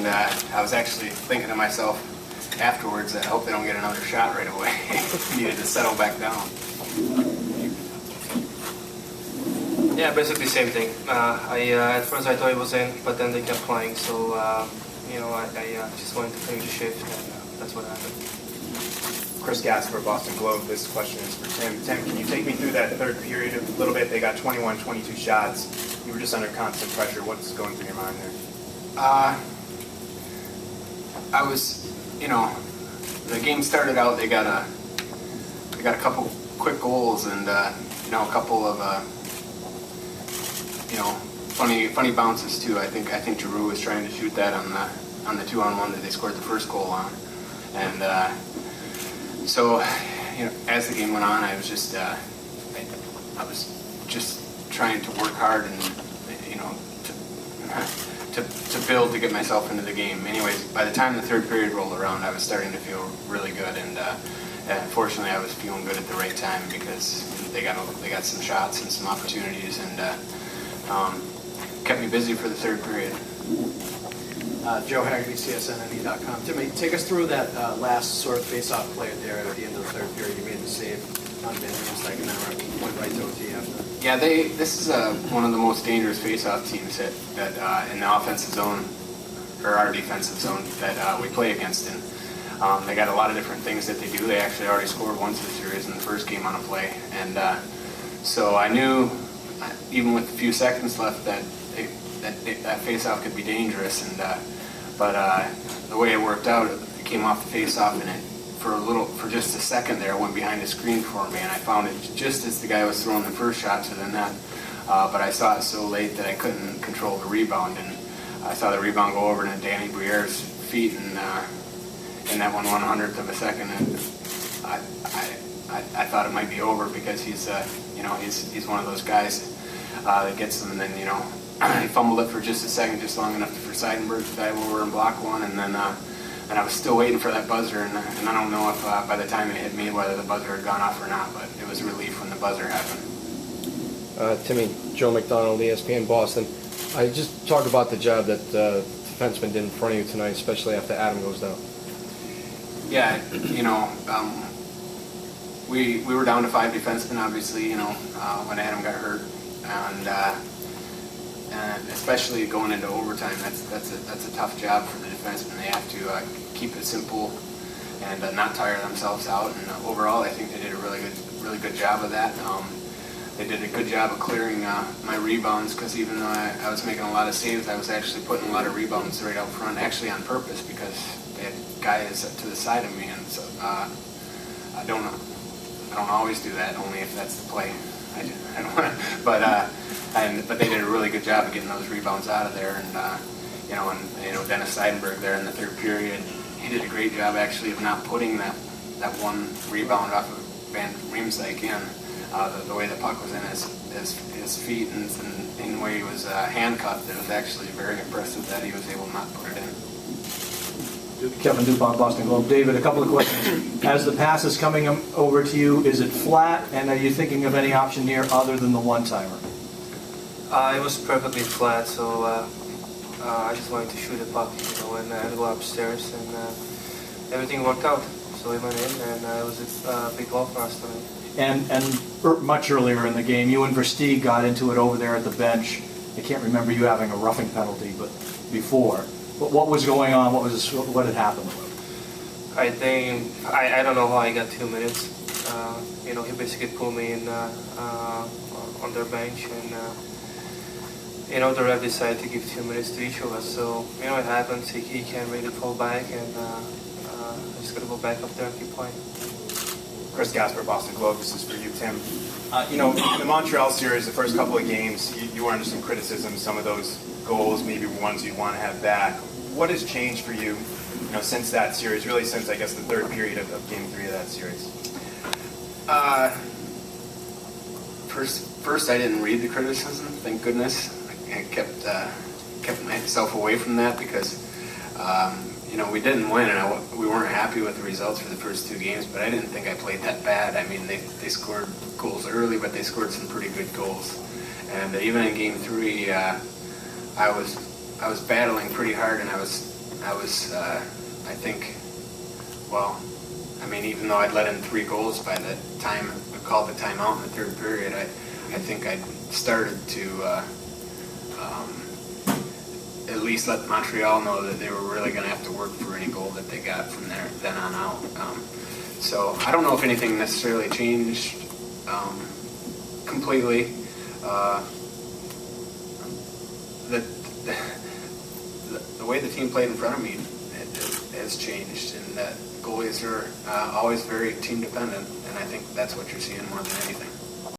I was actually thinking to myself afterwards that I hope they don't get another shot right away. Needed to settle back down. Yeah, basically same thing. At first I thought it was in, but then they kept playing, so you know, I just wanted to finish the shift, and that's what happened. Chris Gasper, Boston Globe. This question is for Tim. Tim, can you take me through that third period a little bit? They got 21, 22 shots. You were just under constant pressure. What's going through your mind there? I was, you know, the game started out. They got a couple quick goals and you know, a couple of you know, funny bounces too. I think Giroux was trying to shoot that on the 2-on-1 that they scored the first goal on, and so, you know, as the game went on, I was just trying to work hard and, you know, to build to get myself into the game. Anyways, by the time the third period rolled around, I was starting to feel really good, and fortunately, I was feeling good at the right time because they got some shots and some opportunities, and kept me busy for the third period. Joe Haggerty, CSNNE.com. Timmy, take us through that last sort of face-off play there at the end of the third period. You made the save on Van Riemsdyk and then went right to OT after. Yeah, this is one of the most dangerous face-off teams that in the offensive zone, or our defensive zone, that we play against. And they got a lot of different things that they do. They actually already scored once this series in the first game on a play. And so I knew, even with a few seconds left, that face-off could be dangerous. And but the way it worked out, it came off the face-off, and for just a second there, it went behind the screen for me, and I found it just as the guy was throwing the first shot to the net. But I saw it so late that I couldn't control the rebound, and I saw the rebound go over to Danny Briere's feet, and in that 1/100th of a second, and I thought it might be over because he's you know, he's one of those guys that gets them, and then, you know, he fumbled it for just a second, just long enough for Seidenberg to dive over and block one, and then and I was still waiting for that buzzer, and I don't know if by the time it hit me whether the buzzer had gone off or not, but it was a relief when the buzzer happened. Timmy, Joe McDonald, ESPN Boston. I just talked about the job that the defenseman did in front of you tonight, especially after Adam goes down. Yeah, you know, we were down to 5 defensemen, obviously, you know, when Adam got hurt, and especially going into overtime, that's a tough job for the defensemen. They have to keep it simple and not tire themselves out. And overall, I think they did a really good job of that. They did a good job of clearing my rebounds, because even though I was making a lot of saves, I was actually putting a lot of rebounds right out front, actually on purpose, because they had guys to the side of me, and so I don't always do that, only if that's the play. I don't want to, but they did a really good job of getting those rebounds out of there, and you know, Dennis Seidenberg there in the third period, he did a great job actually of not putting that one rebound off of Van Riemsdyk in. The way the puck was in his feet, and the way he was handcuffed, it was actually very impressive that he was able to not put it in. Kevin Dupont, Boston Globe. David, a couple of questions. As the pass is coming over to you, is it flat, and are you thinking of any option here other than the one-timer? It was perfectly flat, so I just wanted to shoot the puck, you know, and go upstairs, and everything worked out. So we went in, and it was a big goal for us tonight. And much earlier in the game, you and Versteeg got into it over there at the bench. I can't remember you having a roughing penalty, but before. But what was going on? What had happened? I think I don't know how I got 2 minutes. You know, he basically pulled me in on their bench, and you know, the ref decided to give 2 minutes to each of us. So you know, it happens. He can't really pull back, and I just got to go back up there and keep playing. Chris Gasper, Boston Globe. This is for you, Tim. You know, in the Montreal series, the first couple of games, you were under some criticism. Some of those goals, maybe ones you'd want to have back. What has changed for you, you know, since that series? Really, since I guess the third period of Game 3 of that series. First, I didn't read the criticism. Thank goodness. I kept myself away from that, because you know, we didn't win, and we weren't happy with the results for the first 2 games. But I didn't think I played that bad. I mean, they scored goals early, but they scored some pretty good goals. And even in Game 3, I was battling pretty hard, and I was I was, I think, well, I mean, even though I'd let in 3 goals by the time we called the timeout in the third period, I think I'd started to at least let Montreal know that they were really going to have to work for any goal that they got from there then on out. So I don't know if anything necessarily changed completely. The way the team played in front of me has changed, and that goalies are always very team dependent, and I think that's what you're seeing more than anything.